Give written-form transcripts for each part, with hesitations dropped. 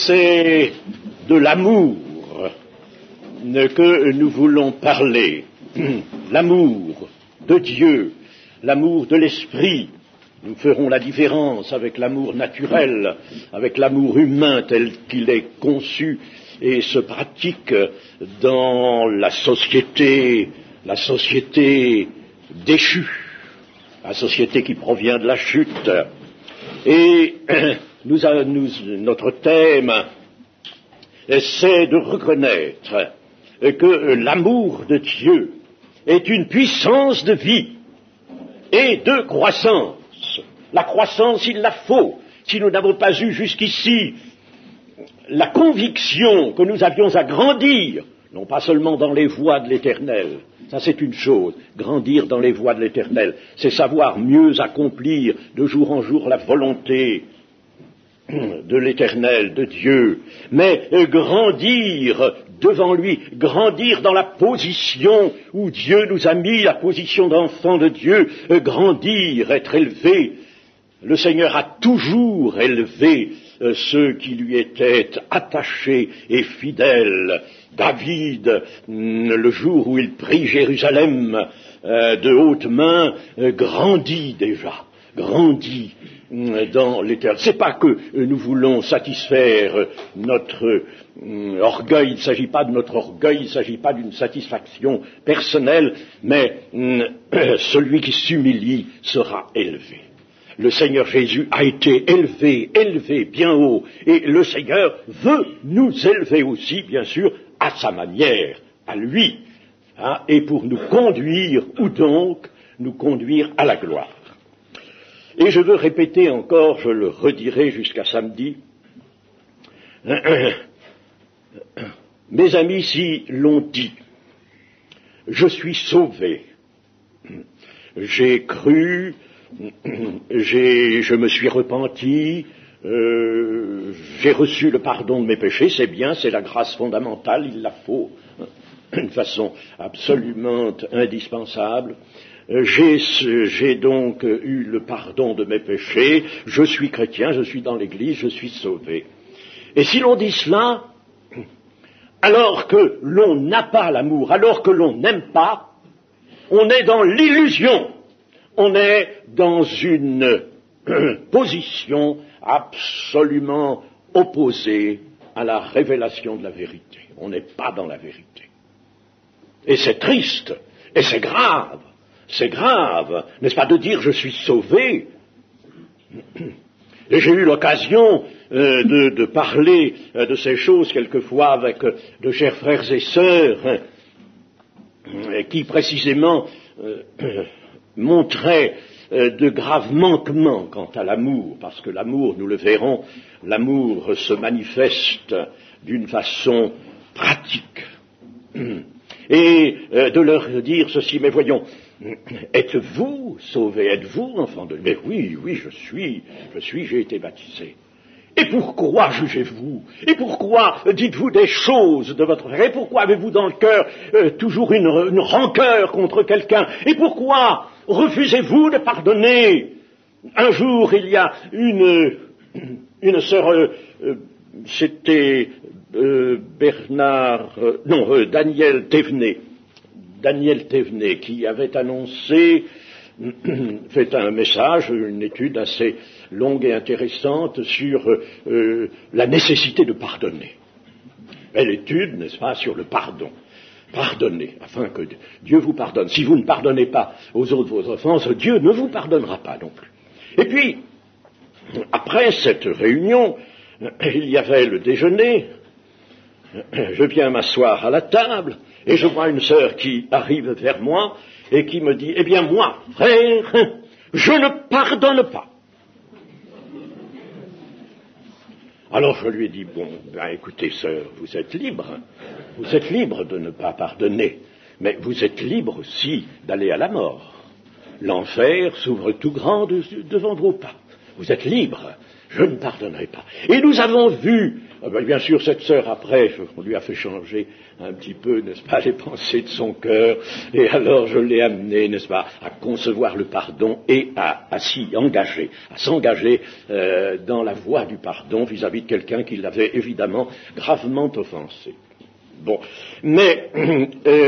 C'est de l'amour que nous voulons parler. L'amour de Dieu, l'amour de l'esprit. Nous ferons la différence avec l'amour naturel, avec l'amour humain tel qu'il est conçu et se pratique dans la société déchue, la société qui provient de la chute. Et notre thème, c'est de reconnaître que l'amour de Dieu est une puissance de vie et de croissance. La croissance, il la faut. Si nous n'avons pas eu jusqu'ici la conviction que nous avions à grandir, non pas seulement dans les voies de l'Éternel, ça c'est une chose, grandir dans les voies de l'Éternel, c'est savoir mieux accomplir de jour en jour la volonté de l'Éternel, de Dieu, mais grandir devant lui, grandir dans la position où Dieu nous a mis, la position d'enfant de Dieu, grandir, être élevé. Le Seigneur a toujours élevé ceux qui lui étaient attachés et fidèles. David, le jour où il prit Jérusalem de haute main, grandit déjà, grandit dans l'éternel. C'est pas que nous voulons satisfaire notre orgueil, il ne s'agit pas de notre orgueil, il ne s'agit pas d'une satisfaction personnelle, mais celui qui s'humilie sera élevé. Le Seigneur Jésus a été élevé bien haut, et le Seigneur veut nous élever aussi, bien sûr, à sa manière, à lui, et pour nous conduire, où donc nous conduire à la gloire. Et je veux répéter encore, je le redirai jusqu'à samedi, mes amis, si l'on dit, je suis sauvé, j'ai cru, je me suis repenti, j'ai reçu le pardon de mes péchés, c'est bien, c'est la grâce fondamentale, il la faut, d'une façon absolument indispensable. J'ai donc eu le pardon de mes péchés, je suis chrétien, je suis dans l'Église, je suis sauvé. Et si l'on dit cela, alors que l'on n'a pas l'amour, alors que l'on n'aime pas, on est dans l'illusion, on est dans une position absolument opposée à la révélation de la vérité. On n'est pas dans la vérité. Et c'est triste, et c'est grave, n'est-ce pas, de dire je suis sauvé. Et j'ai eu l'occasion de parler de ces choses quelquefois avec de chers frères et sœurs qui précisément montraient de graves manquements quant à l'amour, parce que l'amour, nous le verrons, l'amour se manifeste d'une façon pratique. Et de leur dire ceci, mais voyons, êtes-vous sauvés, êtes-vous enfant de Dieu? Mais oui, je suis, j'ai été baptisé. Et pourquoi jugez-vous? Et pourquoi dites-vous des choses de votre frère? Et pourquoi avez-vous dans le cœur toujours une rancœur contre quelqu'un? Et pourquoi refusez-vous de pardonner? Un jour, il y a une sœur, c'était Daniel Thévenet, qui avait annoncé, fait un message, une étude assez longue et intéressante sur la nécessité de pardonner. Belle étude, n'est-ce pas, sur le pardon. Pardonnez, afin que Dieu vous pardonne. Si vous ne pardonnez pas aux autres vos offenses, Dieu ne vous pardonnera pas non plus. Et puis, après cette réunion, il y avait le déjeuner. Je viens m'asseoir à la table, et je vois une sœur qui arrive vers moi et qui me dit, eh bien moi, frère, je ne pardonne pas. Alors je lui ai dit, bon, ben écoutez sœur, vous êtes libre de ne pas pardonner, mais vous êtes libre aussi d'aller à la mort. L'enfer s'ouvre tout grand devant vos pas. Vous êtes libre, je ne pardonnerai pas. Et nous avons vu Bien sûr, cette sœur, après, on lui a fait changer un petit peu, n'est-ce pas, les pensées de son cœur, et alors je l'ai amené, n'est-ce pas, à concevoir le pardon et à s'y engager, à s'engager dans la voie du pardon vis-à-vis de quelqu'un qui l'avait évidemment gravement offensé. Bon, mais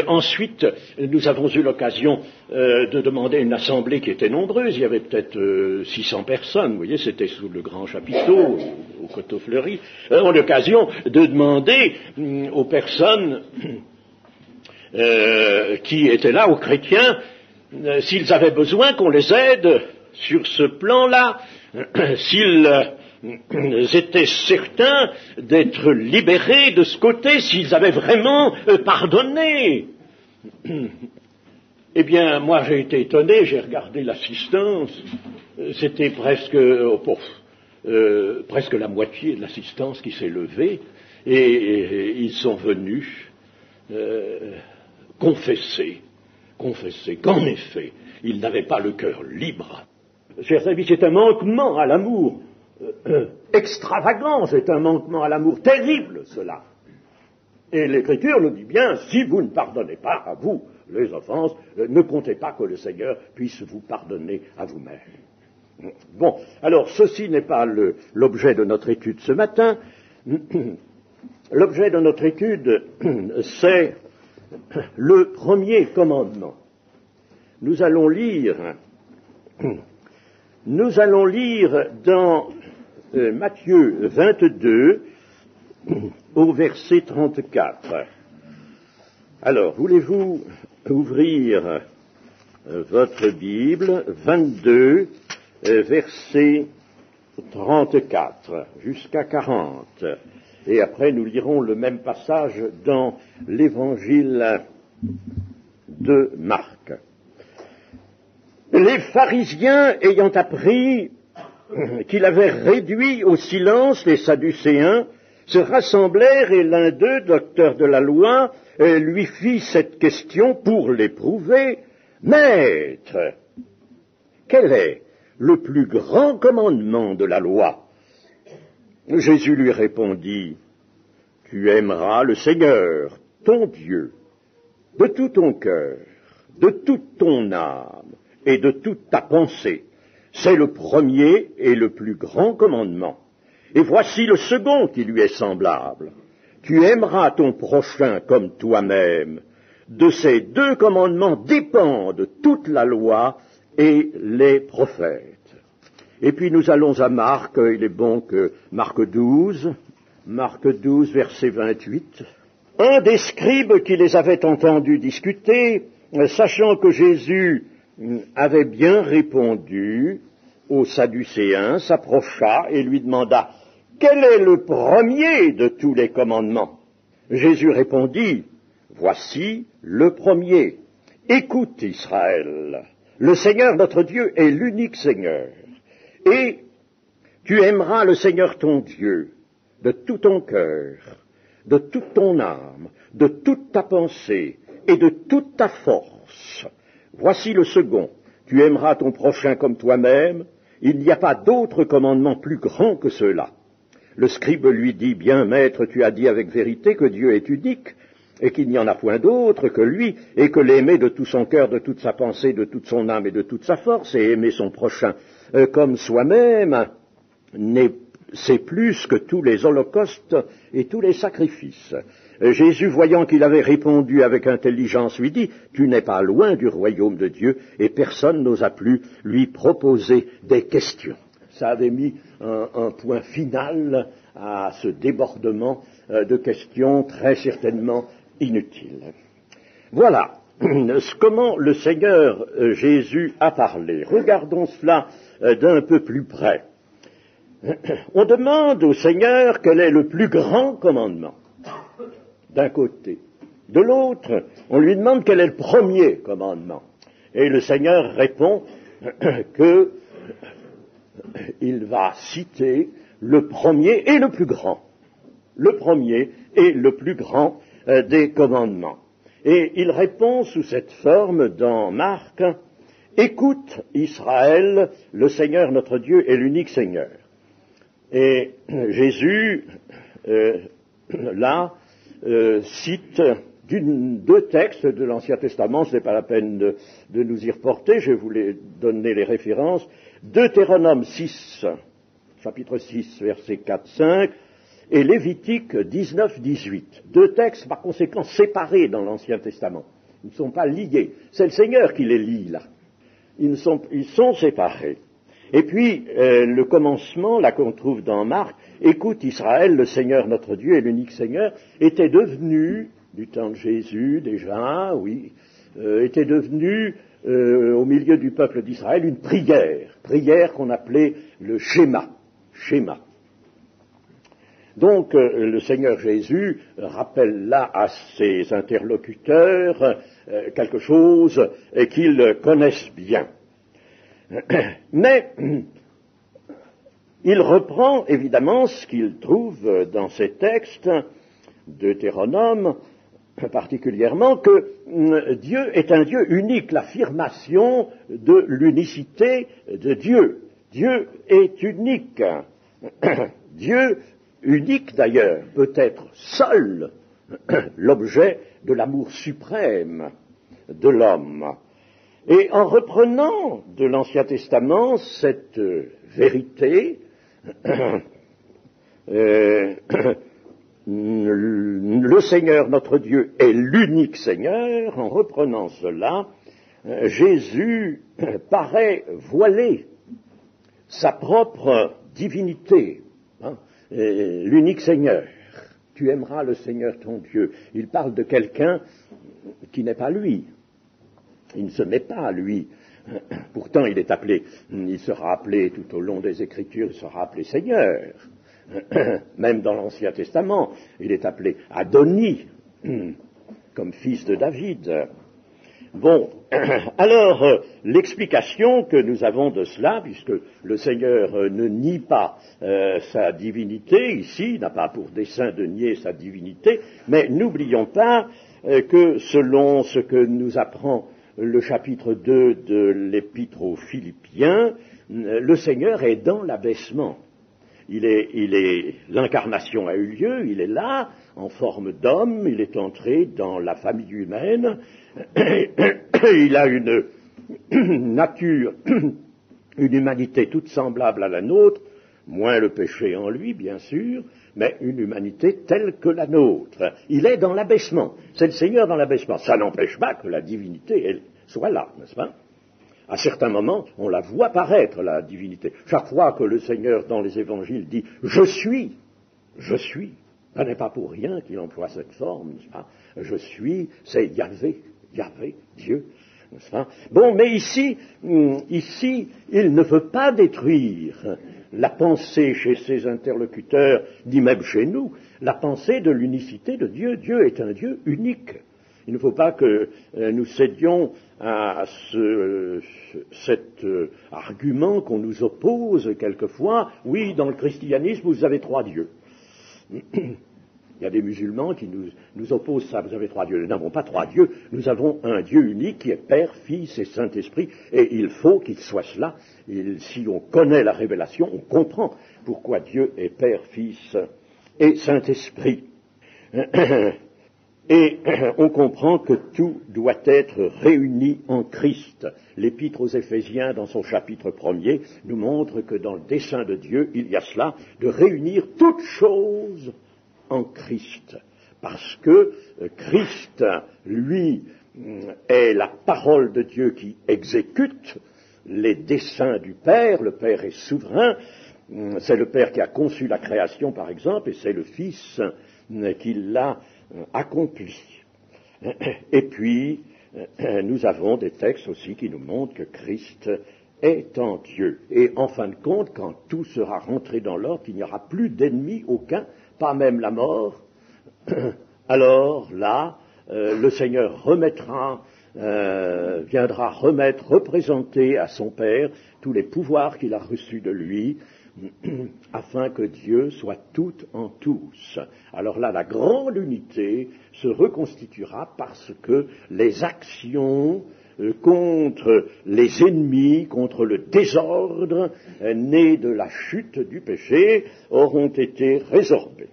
ensuite, nous avons eu l'occasion de demander une assemblée qui était nombreuse. Il y avait peut-être 600 personnes, vous voyez, c'était sous le grand chapiteau, au Coteau Fleuri. On a eu l'occasion de demander aux personnes qui étaient là, aux chrétiens, s'ils avaient besoin qu'on les aide sur ce plan-là, s'ils étaient certains d'être libérés de ce côté, s'ils avaient vraiment pardonné. Eh bien, moi j'ai été étonné, j'ai regardé l'assistance, c'était presque la moitié de l'assistance qui s'est levée, et ils sont venus confesser qu'en effet, ils n'avaient pas le cœur libre. Chers amis, c'est un manquement à l'amour extravagant, c'est un manquement à l'amour terrible, cela. Et l'Écriture nous dit bien, si vous ne pardonnez pas à vous les offenses, ne comptez pas que le Seigneur puisse vous pardonner à vous-même. Bon, alors ceci n'est pas l'objet de notre étude ce matin. L'objet de notre étude, c'est le premier commandement. Nous allons lire dans Matthieu 22, au verset 34. Alors, voulez-vous ouvrir votre Bible, 22, verset 34, jusqu'à 40. Et après, nous lirons le même passage dans l'Évangile de Marc. Les pharisiens, ayant appris qu'il avait réduit au silence les Sadducéens, se rassemblèrent et l'un d'eux, docteur de la loi, lui fit cette question pour l'éprouver. Maître, quel est le plus grand commandement de la loi? Jésus lui répondit, tu aimeras le Seigneur, ton Dieu, de tout ton cœur, de toute ton âme et de toute ta pensée. C'est le premier et le plus grand commandement. Et voici le second qui lui est semblable. Tu aimeras ton prochain comme toi-même. De ces deux commandements dépendent toute la loi et les prophètes. Et puis nous allons à Marc, il est bon que Marc 12, verset 28. Un des scribes qui les avait entendus discuter, sachant que Jésus avait bien répondu aux Sadducéens, s'approcha et lui demanda « Quel est le premier de tous les commandements ?» Jésus répondit « Voici le premier. Écoute Israël, le Seigneur notre Dieu est l'unique Seigneur. Et tu aimeras le Seigneur ton Dieu de tout ton cœur, de toute ton âme, de toute ta pensée et de toute ta force. Voici le second. Tu aimeras ton prochain comme toi-même. Il n'y a pas d'autre commandement plus grand que cela. Le scribe lui dit, bien maître, tu as dit avec vérité que Dieu est unique et qu'il n'y en a point d'autre que lui et que l'aimer de tout son cœur, de toute sa pensée, de toute son âme et de toute sa force et aimer son prochain comme soi-même, c'est plus que tous les holocaustes et tous les sacrifices. Jésus, voyant qu'il avait répondu avec intelligence, lui dit, tu n'es pas loin du royaume de Dieu, et personne n'osa plus lui proposer des questions. Ça avait mis un point final à ce débordement de questions très certainement inutiles. Voilà comment le Seigneur Jésus a parlé. Regardons cela d'un peu plus près. On demande au Seigneur quel est le plus grand commandement, d'un côté. De l'autre, on lui demande quel est le premier commandement. Et le Seigneur répond qu'il va citer le premier et le plus grand. Le premier et le plus grand des commandements. Et il répond sous cette forme dans Marc, « Écoute Israël, le Seigneur notre Dieu est l'unique Seigneur. » Et Jésus là, cite deux textes de l'Ancien Testament, ce n'est pas la peine de nous y reporter, je vais vous donner les références. Deutéronome 6, chapitre 6, versets 4-5, et Lévitique 19-18. Deux textes, par conséquent, séparés dans l'Ancien Testament. Ils ne sont pas liés. C'est le Seigneur qui les lie, là. Ils sont séparés. Et puis, le commencement, là qu'on trouve dans Marc, écoute Israël, le Seigneur notre Dieu est l'unique Seigneur, était devenu, du temps de Jésus déjà, oui, était devenu, au milieu du peuple d'Israël, une prière qu'on appelait le schéma. Donc, le Seigneur Jésus rappelle là à ses interlocuteurs quelque chose qu'ils connaissent bien. Mais il reprend évidemment ce qu'il trouve dans ces textes, Deutéronome particulièrement, que Dieu est un Dieu unique, l'affirmation de l'unicité de Dieu. Dieu est unique. Dieu, unique d'ailleurs, peut être seul l'objet de l'amour suprême de l'homme. Et en reprenant de l'Ancien Testament cette vérité, le Seigneur notre Dieu est l'unique Seigneur, en reprenant cela, Jésus paraît voiler sa propre divinité, l'unique Seigneur. Tu aimeras le Seigneur ton Dieu. Il parle de quelqu'un qui n'est pas lui. Il ne se met pas à lui. Pourtant, il sera appelé tout au long des Écritures, il sera appelé Seigneur. Même dans l'Ancien Testament, il est appelé Adoni, comme fils de David. Bon, alors, l'explication que nous avons de cela, puisque le Seigneur ne nie pas sa divinité, ici, il n'a pas pour dessein de nier sa divinité, mais n'oublions pas que selon ce que nous apprend le chapitre 2 de l'Épître aux Philippiens, le Seigneur est dans l'abaissement. L'incarnation a eu lieu, il est là, en forme d'homme, il est entré dans la famille humaine, il a une nature, une humanité toute semblable à la nôtre, moins le péché en lui, bien sûr, mais une humanité telle que la nôtre. Il est dans l'abaissement, c'est le Seigneur dans l'abaissement. Ça n'empêche pas que la divinité elle, soit là, n'est-ce pas? À certains moments, on la voit paraître, la divinité. Chaque fois que le Seigneur, dans les évangiles, dit « je suis », ça n'est pas pour rien qu'il emploie cette forme, n'est-ce pas? Je suis, c'est Yahvé, Dieu, n'est-ce pas? Bon, mais ici, il ne veut pas détruire la pensée chez ses interlocuteurs, ni même chez nous, la pensée de l'unicité de Dieu. Dieu est un Dieu unique. Il ne faut pas que nous cédions à cet argument qu'on nous oppose quelquefois. Oui, dans le christianisme, vous avez trois dieux. Il y a des musulmans qui nous opposent ça. Vous avez trois dieux. Nous n'avons pas trois dieux. Nous avons un Dieu unique qui est Père, Fils et Saint-Esprit. Et il faut qu'il soit cela. Si on connaît la révélation, on comprend pourquoi Dieu est Père, Fils et Saint-Esprit. Et on comprend que tout doit être réuni en Christ. L'Épître aux Éphésiens, dans son chapitre 1er, nous montre que dans le dessein de Dieu, il y a cela, de réunir toutes choses en Christ. Parce que Christ, lui, est la parole de Dieu qui exécute les desseins du Père. Le Père est souverain. C'est le Père qui a conçu la création, par exemple, et c'est le Fils qui l'a accompli. Et puis, nous avons des textes aussi qui nous montrent que Christ est en Dieu. Et en fin de compte, quand tout sera rentré dans l'ordre, qu'il n'y aura plus d'ennemi aucun, pas même la mort, alors là, le Seigneur viendra représenter à son Père tous les pouvoirs qu'il a reçus de lui, afin que Dieu soit tout en tous. Alors là, la grande unité se reconstituera parce que les actions contre les ennemis, contre le désordre né de la chute du péché, auront été résorbées.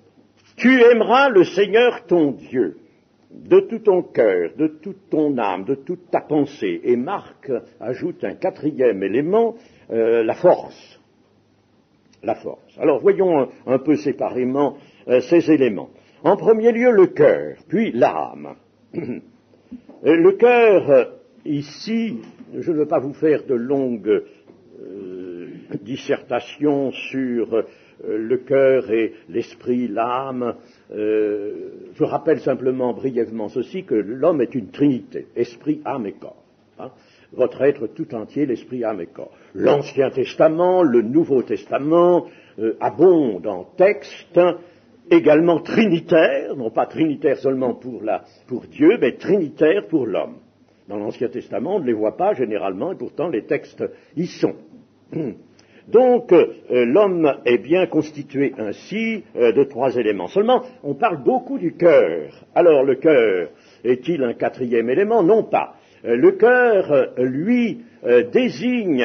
Tu aimeras le Seigneur ton Dieu de tout ton cœur, de toute ton âme, de toute ta pensée. Et Marc ajoute un quatrième élément, la force. La force. Alors voyons un peu séparément ces éléments. En premier lieu, le cœur, puis l'âme. Le cœur, ici, je ne veux pas vous faire de longues dissertations sur le cœur et l'esprit, l'âme. Je rappelle simplement brièvement ceci, que l'homme est une trinité, esprit, âme et corps. Hein. Votre être tout entier, l'esprit, âme et corps. L'Ancien Testament, le Nouveau Testament abondent en textes également trinitaires, non pas trinitaires seulement pour Dieu, mais trinitaires pour l'homme. Dans l'Ancien Testament, on ne les voit pas généralement, et pourtant les textes y sont. Donc, l'homme est bien constitué ainsi de trois éléments. Seulement, on parle beaucoup du cœur. Alors, le cœur est-il un quatrième élément? Non pas. Le cœur, lui, désigne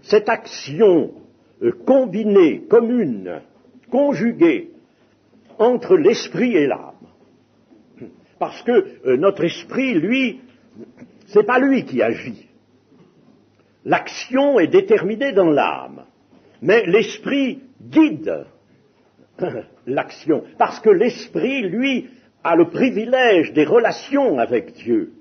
cette action combinée, commune, conjuguée entre l'esprit et l'âme. Parce que notre esprit, lui, c'est pas lui qui agit. L'action est déterminée dans l'âme. Mais l'esprit guide l'action, parce que l'esprit, lui, a le privilège des relations avec Dieu.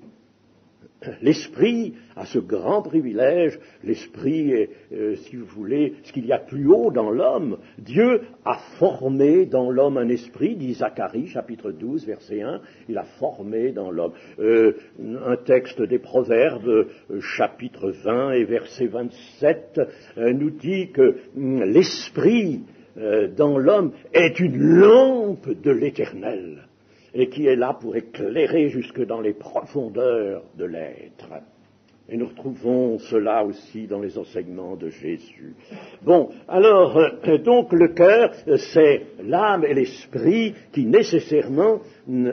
L'esprit a ce grand privilège, l'esprit est, si vous voulez, ce qu'il y a de plus haut dans l'homme. Dieu a formé dans l'homme un esprit, dit Zacharie, chapitre 12, verset 1, il a formé dans l'homme. Un texte des Proverbes, chapitre 20 et verset 27, nous dit que l'esprit dans l'homme est une lampe de l'Éternel, et qui est là pour éclairer jusque dans les profondeurs de l'être. Et nous retrouvons cela aussi dans les enseignements de Jésus. Bon, alors, donc le cœur, c'est l'âme et l'esprit qui nécessairement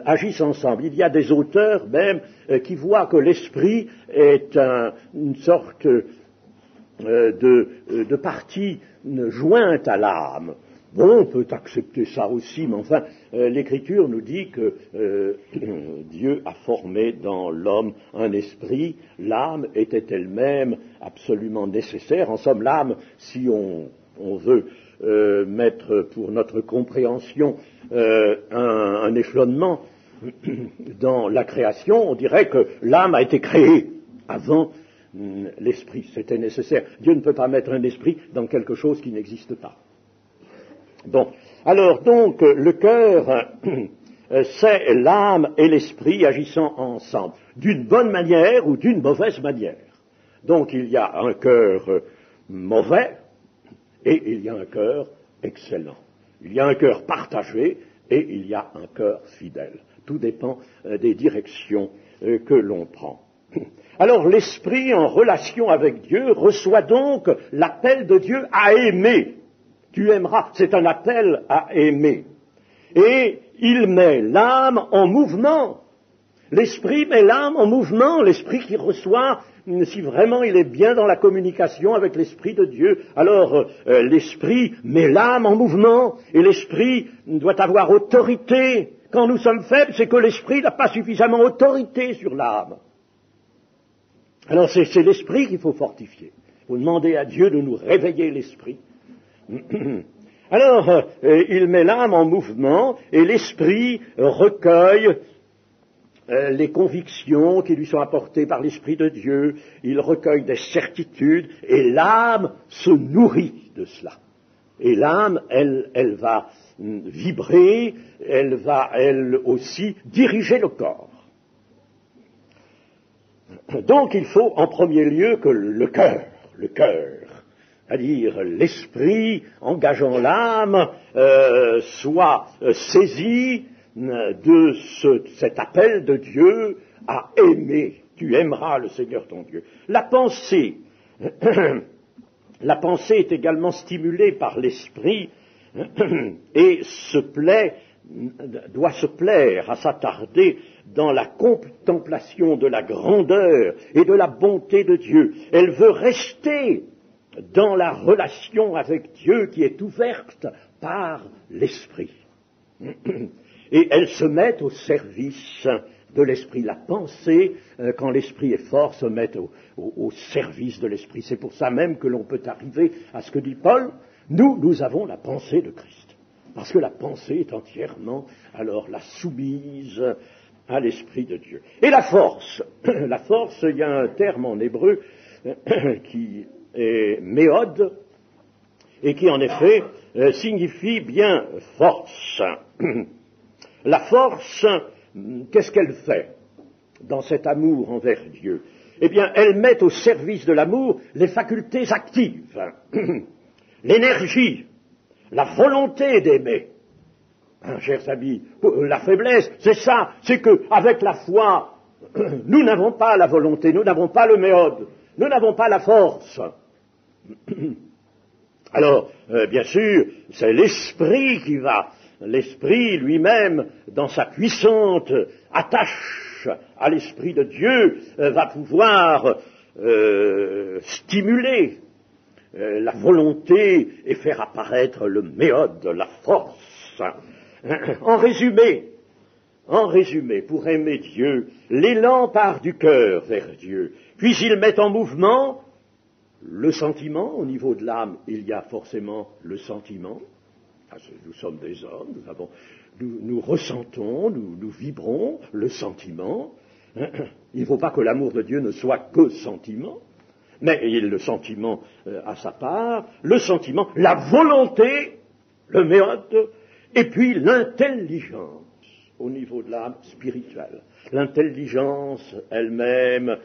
agissent ensemble. Il y a des auteurs même qui voient que l'esprit est une sorte de partie jointe à l'âme. Bon, on peut accepter ça aussi, mais enfin, l'Écriture nous dit que Dieu a formé dans l'homme un esprit, l'âme était elle-même absolument nécessaire. En somme, l'âme, si on veut mettre pour notre compréhension un échelonnement dans la création, on dirait que l'âme a été créée avant l'esprit, c'était nécessaire. Dieu ne peut pas mettre un esprit dans quelque chose qui n'existe pas. Bon, alors donc le cœur, c'est l'âme et l'esprit agissant ensemble, d'une bonne manière ou d'une mauvaise manière. Donc il y a un cœur mauvais et il y a un cœur excellent. Il y a un cœur partagé et il y a un cœur fidèle. Tout dépend des directions que l'on prend. Alors l'esprit en relation avec Dieu reçoit donc l'appel de Dieu à aimer. Tu aimeras, c'est un appel à aimer. Et il met l'âme en mouvement. L'esprit met l'âme en mouvement, l'esprit qui reçoit, si vraiment il est bien dans la communication avec l'esprit de Dieu, alors l'esprit met l'âme en mouvement, et l'esprit doit avoir autorité. Quand nous sommes faibles, c'est que l'esprit n'a pas suffisamment autorité sur l'âme. Alors c'est l'esprit qu'il faut fortifier. Il faut demander à Dieu de nous réveiller l'esprit. Alors, il met l'âme en mouvement et l'esprit recueille les convictions qui lui sont apportées par l'Esprit de Dieu, il recueille des certitudes et l'âme se nourrit de cela. Et l'âme, elle va vibrer, elle va, elle aussi, diriger le corps. Donc il faut en premier lieu que le cœur, c'est-à-dire l'esprit engageant l'âme, soit saisi de cet appel de Dieu à aimer. Tu aimeras le Seigneur ton Dieu. La pensée est également stimulée par l'esprit et doit se plaire à s'attarder dans la contemplation de la grandeur et de la bonté de Dieu. Elle veut rester dans la relation avec Dieu qui est ouverte par l'esprit. Et elles se mettent au service de l'esprit. La pensée, quand l'esprit est fort, se met au service de l'esprit. C'est pour ça même que l'on peut arriver à ce que dit Paul, nous avons la pensée de Christ. Parce que la pensée est entièrement, alors, la soumise à l'Esprit de Dieu. Et la force, il y a un terme en hébreu qui est méode, et qui en effet signifie bien force. La force, qu'est-ce qu'elle fait dans cet amour envers Dieu? Eh bien, elle met au service de l'amour les facultés actives, l'énergie, la volonté d'aimer. Chers amis, la faiblesse, c'est ça, c'est qu'avec la foi, nous n'avons pas la volonté, nous n'avons pas le méode, nous n'avons pas la force. Alors, bien sûr, c'est l'esprit qui va, l'esprit lui-même, dans sa puissante attache à l'esprit de Dieu, va pouvoir stimuler la volonté et faire apparaître le méode, la force. En résumé, pour aimer Dieu, l'élan part du cœur vers Dieu, puis il met en mouvement le sentiment. Au niveau de l'âme, il y a forcément le sentiment. Nous sommes des hommes, nous ressentons, nous vibrons le sentiment. Il ne faut pas que l'amour de Dieu ne soit que sentiment, mais le sentiment a sa part, le sentiment, la volonté, le méode, et puis l'intelligence au niveau de l'âme spirituelle. L'intelligence elle-même,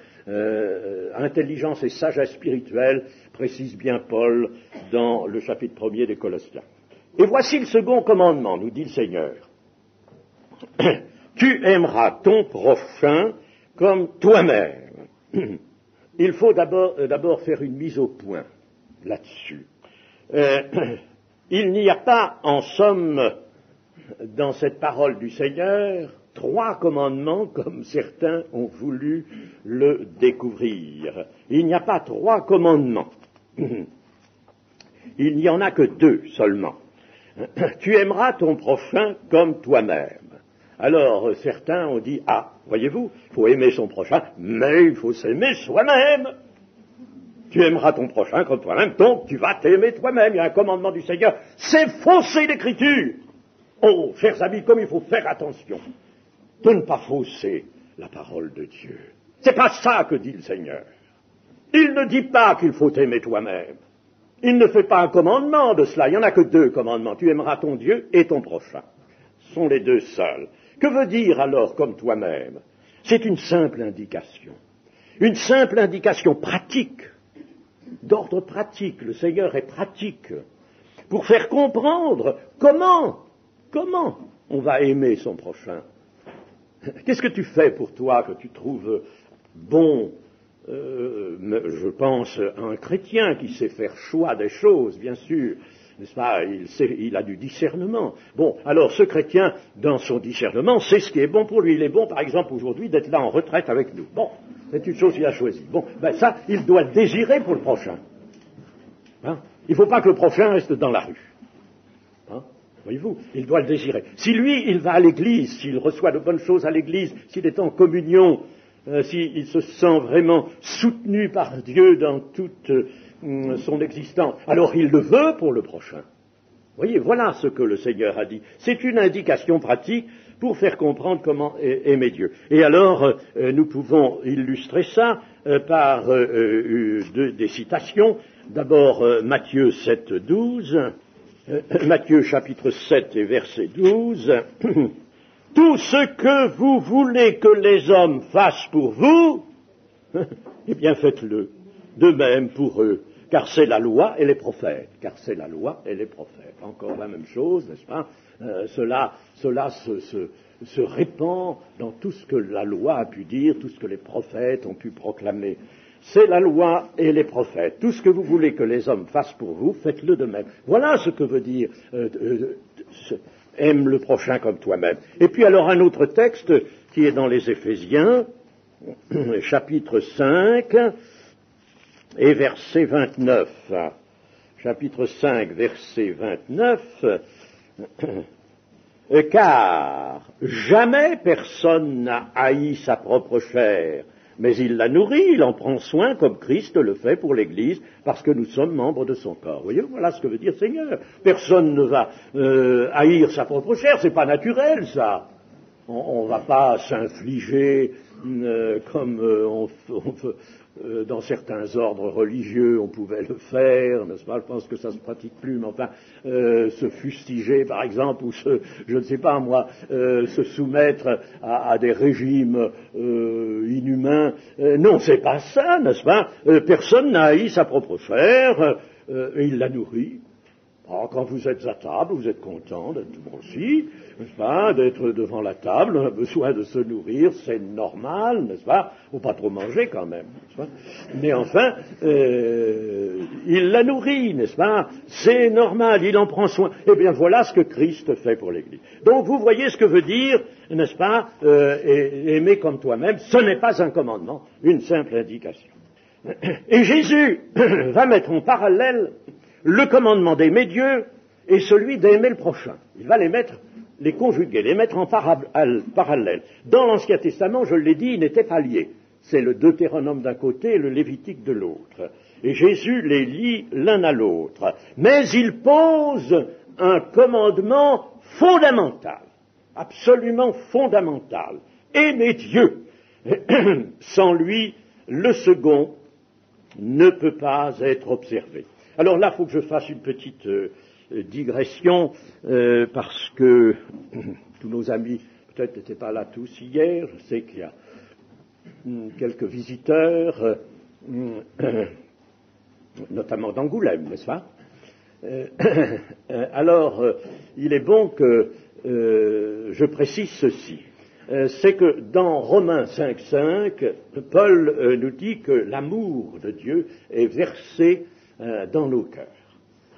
intelligence et sagesse spirituelle, précise bien Paul dans le chapitre 1er des Colossiens. Et voici le second commandement, nous dit le Seigneur. Tu aimeras ton prochain comme toi-même. Il faut d'abord faire une mise au point là-dessus. Il n'y a pas, en somme, dans cette parole du Seigneur, 3 commandements comme certains ont voulu le découvrir. Il n'y a pas 3 commandements. Il n'y en a que 2 seulement. Tu aimeras ton prochain comme toi-même. Alors, certains ont dit, voyez-vous, il faut aimer son prochain, mais il faut s'aimer soi-même. Tu aimeras ton prochain comme toi-même, donc tu vas t'aimer toi-même. Il y a un commandement du Seigneur. C'est fausser l'Écriture. Oh, chers amis, comme il faut faire attention de ne pas fausser la parole de Dieu. C'est pas ça que dit le Seigneur. Il ne dit pas qu'il faut aimer toi-même. Il ne fait pas un commandement de cela. Il n'y en a que 2 commandements. Tu aimeras ton Dieu et ton prochain. Ce sont les 2 seuls. Que veut dire alors comme toi-même? C'est une simple indication. Une simple indication pratique, d'ordre pratique. Le Seigneur est pratique. Pour faire comprendre comment on va aimer son prochain. Qu'est-ce que tu fais pour toi que tu trouves bon? Je pense à un chrétien qui sait faire choix des choses, bien sûr, n'est-ce pas? Il a du discernement. Bon, alors ce chrétien, dans son discernement, sait ce qui est bon pour lui. Il est bon, par exemple, aujourd'hui, d'être là en retraite avec nous. Bon, c'est une chose qu'il a choisie. Bon, ça, il doit le désirer pour le prochain. Hein? Il ne faut pas que le prochain reste dans la rue. Hein? Voyez-vous, il doit le désirer. Si lui, il va à l'église, s'il reçoit de bonnes choses à l'église, s'il est en communion, s'il se sent vraiment soutenu par Dieu dans toute son existence, alors il le veut pour le prochain. Voyez, voilà ce que le Seigneur a dit. C'est une indication pratique pour faire comprendre comment aimer Dieu. Et alors, nous pouvons illustrer ça par des citations. D'abord, Matthieu 7, 12. Matthieu chapitre 7 et verset 12. Tout ce que vous voulez que les hommes fassent pour vous, eh bien faites-le de même pour eux, car c'est la loi et les prophètes. Car c'est la loi et les prophètes. Encore la même chose, n'est-ce pas? Cela se répand dans tout ce que la loi a pu dire, tout ce que les prophètes ont pu proclamer. C'est la loi et les prophètes. Tout ce que vous voulez que les hommes fassent pour vous, faites-le de même. Voilà ce que veut dire aime le prochain comme toi-même. Et puis alors un autre texte qui est dans les Éphésiens, chapitre 5 et verset 29. Chapitre 5, verset 29. Car jamais personne n'a haï sa propre chair, mais il la nourrit, il en prend soin comme Christ le fait pour l'Église, parce que nous sommes membres de son corps. Vous voyez, voilà ce que veut dire Seigneur. Personne ne va haïr sa propre chair, c'est pas naturel ça. On ne va pas s'infliger comme dans certains ordres religieux, on pouvait le faire, n'est-ce pas? Je pense que ça se pratique plus, mais enfin, se fustiger, par exemple, ou je ne sais pas moi, se soumettre à des régimes inhumains. Non, c'est pas ça, n'est-ce pas? Personne n'a haï sa propre chair, et il la nourrit. Alors, quand vous êtes à table, vous êtes content d'être aussi, n'est-ce pas, d'être devant la table, on a besoin de se nourrir, c'est normal, n'est-ce pas? Faut pas trop manger quand même, n'est-ce pas? Mais enfin, il la nourrit, n'est-ce pas? C'est normal, il en prend soin. Eh bien, voilà ce que Christ fait pour l'Église. Donc, vous voyez ce que veut dire, n'est-ce pas, aimer comme toi-même, ce n'est pas un commandement, une simple indication. Et Jésus va mettre en parallèle le commandement d'aimer Dieu et celui d'aimer le prochain. Il va les conjuguer, les mettre en parallèle. Dans l'Ancien Testament, je l'ai dit, ils n'étaient pas liés. C'est le Deutéronome d'un côté et le Lévitique de l'autre. Et Jésus les lie l'un à l'autre. Mais il pose un commandement fondamental, absolument fondamental. Aimer Dieu. Sans lui, le second ne peut pas être observé. Alors là, il faut que je fasse une petite digression, parce que tous nos amis, peut-être n'étaient pas là tous hier, je sais qu'il y a quelques visiteurs, notamment d'Angoulême, n'est-ce pas? Alors, il est bon que je précise ceci. C'est que dans Romains 5,5, Paul nous dit que l'amour de Dieu est versé dans nos cœurs.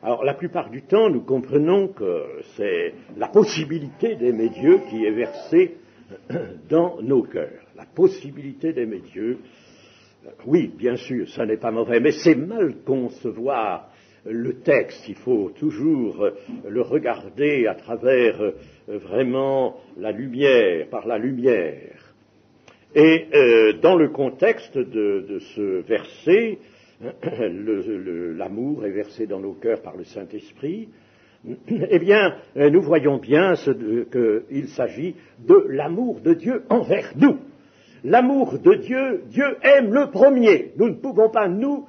Alors, la plupart du temps, nous comprenons que c'est la possibilité d'aimer Dieu qui est versée dans nos cœurs. La possibilité d'aimer Dieu, oui, bien sûr, ça n'est pas mauvais, mais c'est mal concevoir le texte. Il faut toujours le regarder à travers vraiment la lumière, par la lumière. Et dans le contexte de ce verset, l'amour est versé dans nos cœurs par le Saint-Esprit, eh bien, nous voyons bien qu'il s'agit de l'amour de Dieu envers nous. L'amour de Dieu, Dieu aime le premier. Nous ne pouvons pas, nous,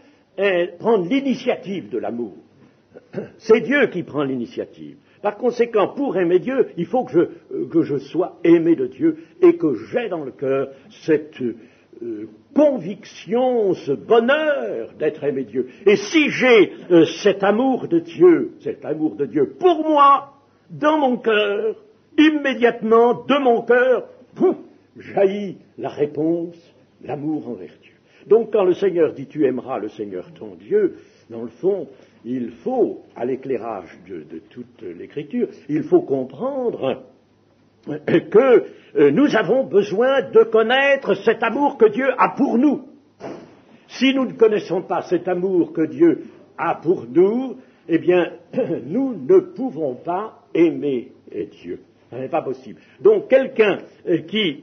prendre l'initiative de l'amour. C'est Dieu qui prend l'initiative. Par conséquent, pour aimer Dieu, il faut que je sois aimé de Dieu et que j'ai dans le cœur cette conviction, ce bonheur d'être aimé de Dieu. Et si j'ai cet amour de Dieu pour moi, dans mon cœur, immédiatement de mon cœur, jaillit la réponse, l'amour envers Dieu. Donc quand le Seigneur dit tu aimeras le Seigneur ton Dieu, dans le fond, il faut, à l'éclairage de toute l'Écriture, il faut comprendre que nous avons besoin de connaître cet amour que Dieu a pour nous. Si nous ne connaissons pas cet amour que Dieu a pour nous, eh bien, nous ne pouvons pas aimer Dieu. Ce n'est pas possible. Donc, quelqu'un qui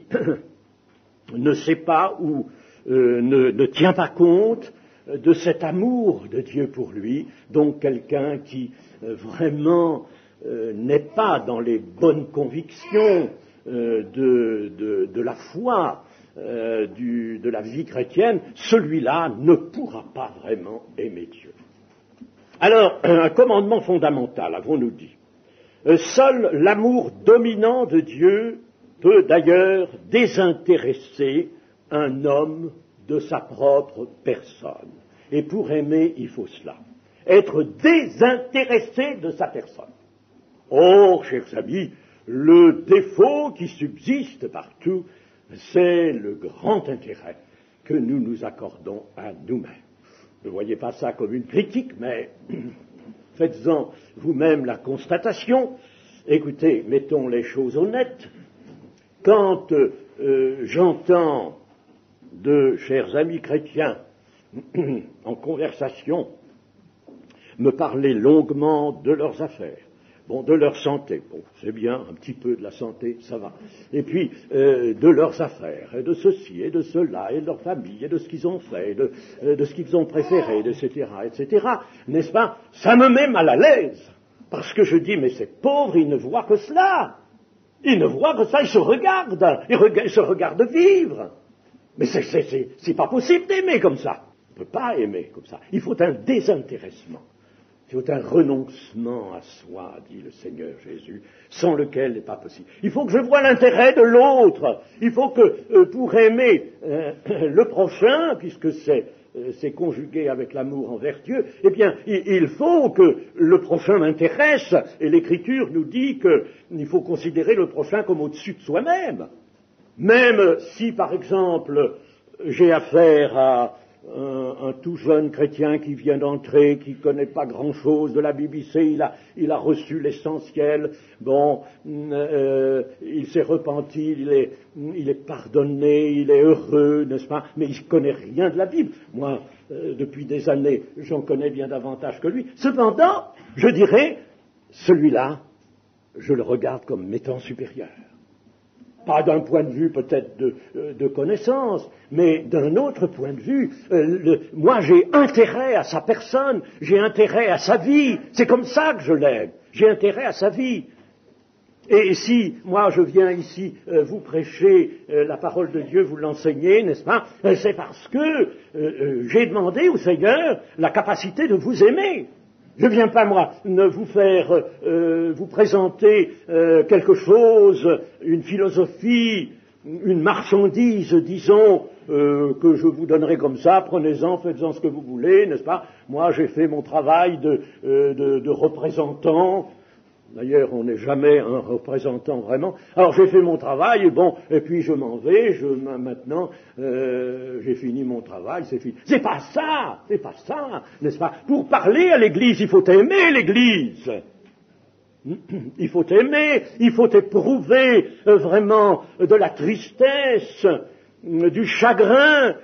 ne sait pas ou ne tient pas compte de cet amour de Dieu pour lui, donc quelqu'un qui vraiment n'est pas dans les bonnes convictions de la foi, de la vie chrétienne, celui-là ne pourra pas vraiment aimer Dieu. Alors, un commandement fondamental, avons-nous dit. Seul l'amour dominant de Dieu peut d'ailleurs désintéresser un homme de sa propre personne. Et pour aimer, il faut cela. Être désintéressé de sa personne. Oh, chers amis, le défaut qui subsiste partout, c'est le grand intérêt que nous nous accordons à nous-mêmes. Ne voyez pas ça comme une critique, mais faites-en vous-même la constatation. Écoutez, mettons les choses honnêtes. Quand j'entends de chers amis chrétiens en conversation me parler longuement de leurs affaires, Bon, de leur santé, bon, c'est bien, un petit peu de la santé, ça va. Et puis, de leurs affaires, et de ceci, et de cela, et de leur famille, et de ce qu'ils ont fait, de ce qu'ils ont préféré, etc., etc., n'est-ce pas? Ça me met mal à l'aise, parce que je dis, mais ces pauvres, ils ne voient que cela. Ils ne voient que ça, ils se regardent, ils se regardent vivre. Mais c'est pas possible d'aimer comme ça. On ne peut pas aimer comme ça. Il faut un désintéressement. Il faut un renoncement à soi, dit le Seigneur Jésus, sans lequel n'est pas possible. Il faut que je voie l'intérêt de l'autre. Il faut que, pour aimer le prochain, puisque c'est conjugué avec l'amour envers Dieu, eh bien, il faut que le prochain m'intéresse. Et l'Écriture nous dit qu'il faut considérer le prochain comme au-dessus de soi-même. Même si, par exemple, j'ai affaire à un tout jeune chrétien qui vient d'entrer, qui ne connaît pas grand-chose de la BBC, il a reçu l'essentiel, bon, il s'est repenti, il est pardonné, il est heureux, n'est-ce pas, mais il ne connaît rien de la Bible. Moi, depuis des années, j'en connais bien davantage que lui. Cependant, je dirais, celui-là, je le regarde comme m'étant supérieur. Pas d'un point de vue peut-être de connaissance, mais d'un autre point de vue. Moi, j'ai intérêt à sa personne, j'ai intérêt à sa vie. C'est comme ça que je l'aime. J'ai intérêt à sa vie. Et si, moi, je viens ici vous prêcher la parole de Dieu, vous l'enseigner, n'est-ce pas? C'est parce que j'ai demandé au Seigneur la capacité de vous aimer. Je ne viens pas, moi, vous faire, vous présenter quelque chose, une philosophie, une marchandise, disons, que je vous donnerai comme ça, prenez-en, faites-en ce que vous voulez, n'est-ce pas? Moi, j'ai fait mon travail de représentant. D'ailleurs, on n'est jamais un représentant vraiment. Alors, j'ai fait mon travail, et puis je m'en vais, maintenant, j'ai fini mon travail, c'est fini. C'est pas ça, n'est-ce pas? Pour parler à l'Église, il faut aimer l'Église. Il faut aimer, il faut éprouver vraiment de la tristesse, du chagrin,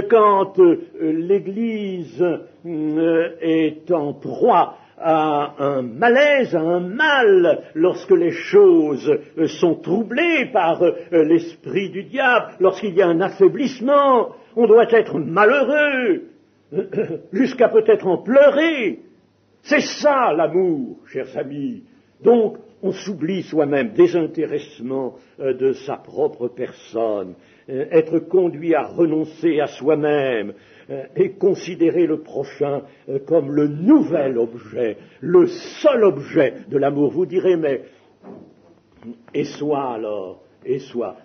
quand l'Église est en proie à un malaise, à un mal, lorsque les choses sont troublées par l'esprit du diable, lorsqu'il y a un affaiblissement, on doit être malheureux, jusqu'à peut-être en pleurer. C'est ça l'amour, chers amis. Donc, on s'oublie soi-même, désintéressement de sa propre personne, être conduit à renoncer à soi-même, et considérer le prochain comme le nouvel objet, le seul objet de l'amour. Vous direz, mais, et soit alors, et soit.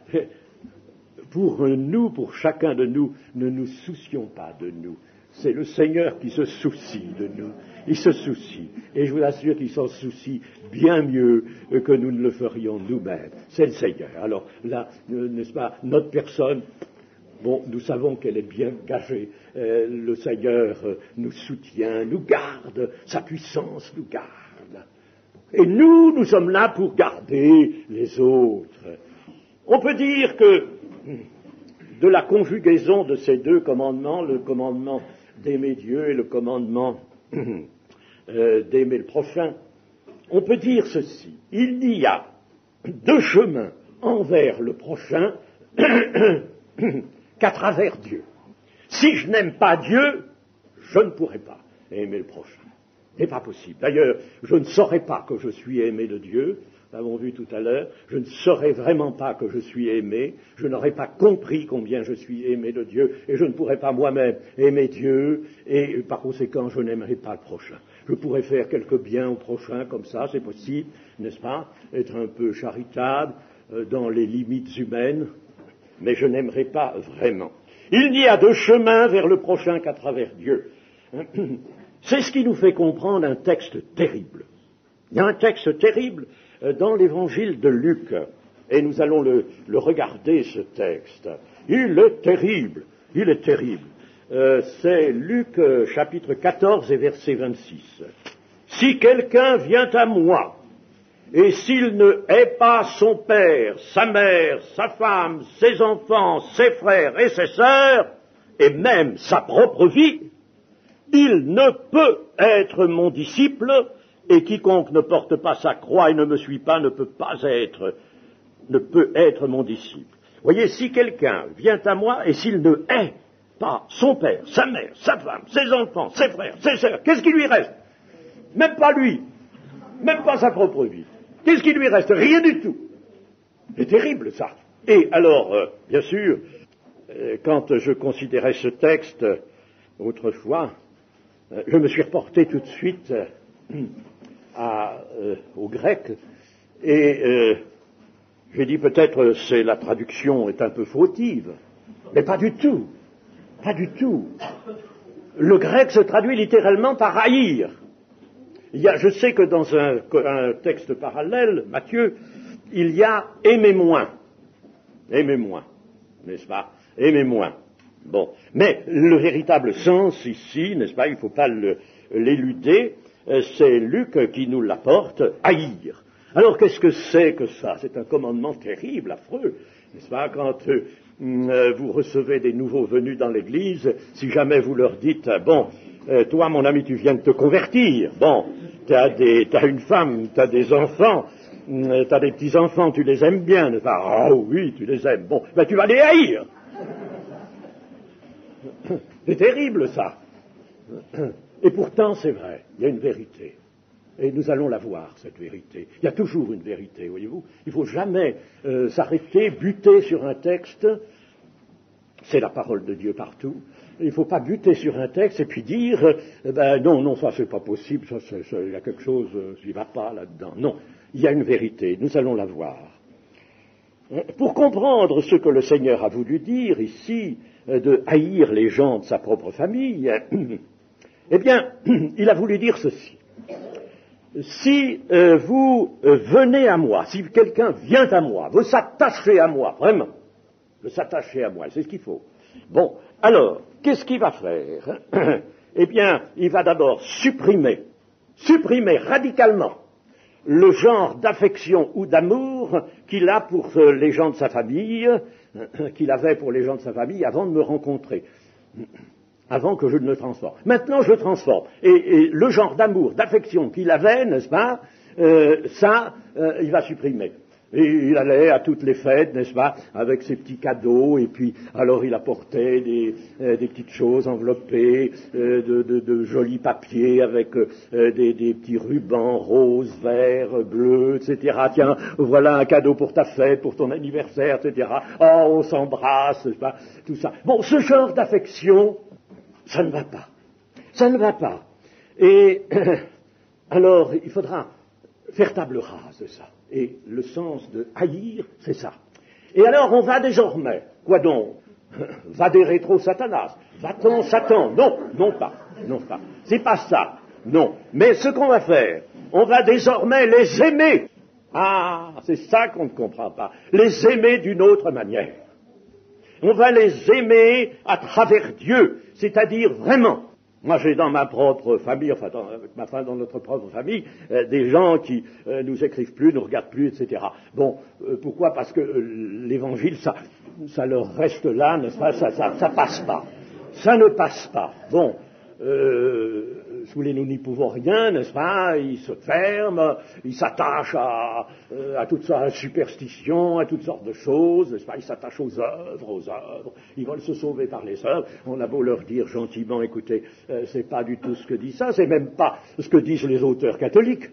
Pour nous, pour chacun de nous, ne nous soucions pas de nous. C'est le Seigneur qui se soucie de nous. Il se soucie. Et je vous assure qu'il s'en soucie bien mieux que nous ne le ferions nous-mêmes. C'est le Seigneur. Alors là, n'est-ce pas, notre personne, bon, nous savons qu'elle est bien gagée. Le Seigneur nous soutient, nous garde, sa puissance nous garde. Et nous sommes là pour garder les autres. On peut dire que de la conjugaison de ces deux commandements, le commandement d'aimer Dieu et le commandement d'aimer le prochain, on peut dire ceci. Il y a deux chemins envers le prochain qu'à travers Dieu. Si je n'aime pas Dieu, je ne pourrai pas aimer le prochain. Ce n'est pas possible. D'ailleurs, je ne saurais pas que je suis aimé de Dieu. Nous l'avons vu tout à l'heure. Je ne saurais vraiment pas que je suis aimé. Je n'aurais pas compris combien je suis aimé de Dieu. Et je ne pourrais pas moi-même aimer Dieu. Et par conséquent, je n'aimerais pas le prochain. Je pourrais faire quelque bien au prochain comme ça, c'est possible, n'est-ce pas? Être un peu charitable dans les limites humaines. Mais je n'aimerais pas vraiment. Il n'y a de chemin vers le prochain qu'à travers Dieu. C'est ce qui nous fait comprendre un texte terrible. Il y a un texte terrible dans l'évangile de Luc, et nous allons le regarder, ce texte. Il est terrible, c'est Luc chapitre 14 et verset 26. Si quelqu'un vient à moi, et s'il ne hait pas son père, sa mère, sa femme, ses enfants, ses frères et ses sœurs, et même sa propre vie, il ne peut être mon disciple. et quiconque ne porte pas sa croix et ne me suit pas ne peut être mon disciple. Voyez, si quelqu'un vient à moi et s'il ne hait pas son père, sa mère, sa femme, ses enfants, ses frères, ses sœurs, qu'est-ce qui lui reste? Même pas lui, même pas sa propre vie. Qu'est-ce qui lui reste? Rien du tout. C'est terrible, ça. Et alors, bien sûr, quand je considérais ce texte, autrefois, je me suis reporté tout de suite au grec, et j'ai dit peut-être la traduction est un peu fautive, mais pas du tout, pas du tout. Le grec se traduit littéralement par haïr. Je sais que dans un texte parallèle, Matthieu, il y a aimer moins, n'est-ce pas? Aimer moins. Bon, mais le véritable sens ici, n'est-ce pas, il ne faut pas l'éluder, c'est Luc qui nous l'apporte, haïr. Alors qu'est-ce que c'est que ça? C'est un commandement terrible, affreux, n'est-ce pas? Quand vous recevez des nouveaux venus dans l'église, si jamais vous leur dites, bon, toi mon ami tu viens de te convertir, bon, t'as une femme, t'as des enfants, t'as des petits-enfants, tu les aimes bien, n'est-ce pas? Oh oui, tu les aimes, bon, ben tu vas les haïr. C'est terrible, ça. Et pourtant, c'est vrai, il y a une vérité. Et nous allons la voir, cette vérité. Il y a toujours une vérité, voyez-vous. Il ne faut jamais s'arrêter, buter sur un texte. C'est la parole de Dieu partout. Il ne faut pas buter sur un texte et puis dire, non, ça c'est pas possible, il y a quelque chose qui ne va pas là-dedans. Non, il y a une vérité, nous allons la voir. Pour comprendre ce que le Seigneur a voulu dire ici, de haïr les gens de sa propre famille, eh bien, il a voulu dire ceci. Si vous venez à moi, si quelqu'un vient à moi, vous s'attachez à moi, vraiment, vous s'attachez à moi, c'est ce qu'il faut. Bon, alors, qu'est-ce qu'il va faire? Eh bien, il va d'abord supprimer radicalement le genre d'affection ou d'amour qu'il a pour les gens de sa famille, qu'il avait pour les gens de sa famille avant de me rencontrer, avant que je ne le transforme. Maintenant, je le transforme. Et le genre d'amour, d'affection qu'il avait, n'est-ce pas, il va supprimer. Et il allait à toutes les fêtes, n'est-ce pas, avec ses petits cadeaux, et puis alors il apportait des petites choses enveloppées de jolis papiers avec des petits rubans roses, verts, bleus, etc. Tiens, voilà un cadeau pour ta fête, pour ton anniversaire, etc. Oh, on s'embrasse, n'est-ce pas, tout ça. Bon, ce genre d'affection, ça ne va pas. Ça ne va pas. Et alors, il faudra faire table rase de ça. Et le sens de haïr, c'est ça. Et alors, on va désormais, quoi donc? Va des rétro Satanas, va-t'en Satan. Non pas. C'est pas ça. Non. Mais ce qu'on va faire, on va désormais les aimer. Ah, c'est ça qu'on ne comprend pas. Les aimer d'une autre manière. On va les aimer à travers Dieu, c'est-à-dire vraiment. Moi, j'ai dans ma propre famille, dans notre propre famille, des gens qui nous écrivent plus, nous regardent plus, etc. Bon, pourquoi? Parce que l'évangile, ça leur reste là, n'est-ce pas? Ça passe pas. Ça ne passe pas. Bon, sous les nous n'y pouvons rien, n'est-ce pas? Ils se ferment, ils s'attachent à toutes sortes de superstitions, à toutes sortes de choses, n'est-ce pas? Ils s'attachent aux œuvres, ils veulent se sauver par les œuvres. On a beau leur dire gentiment, écoutez, c'est pas du tout ce que dit ça, c'est même pas ce que disent les auteurs catholiques.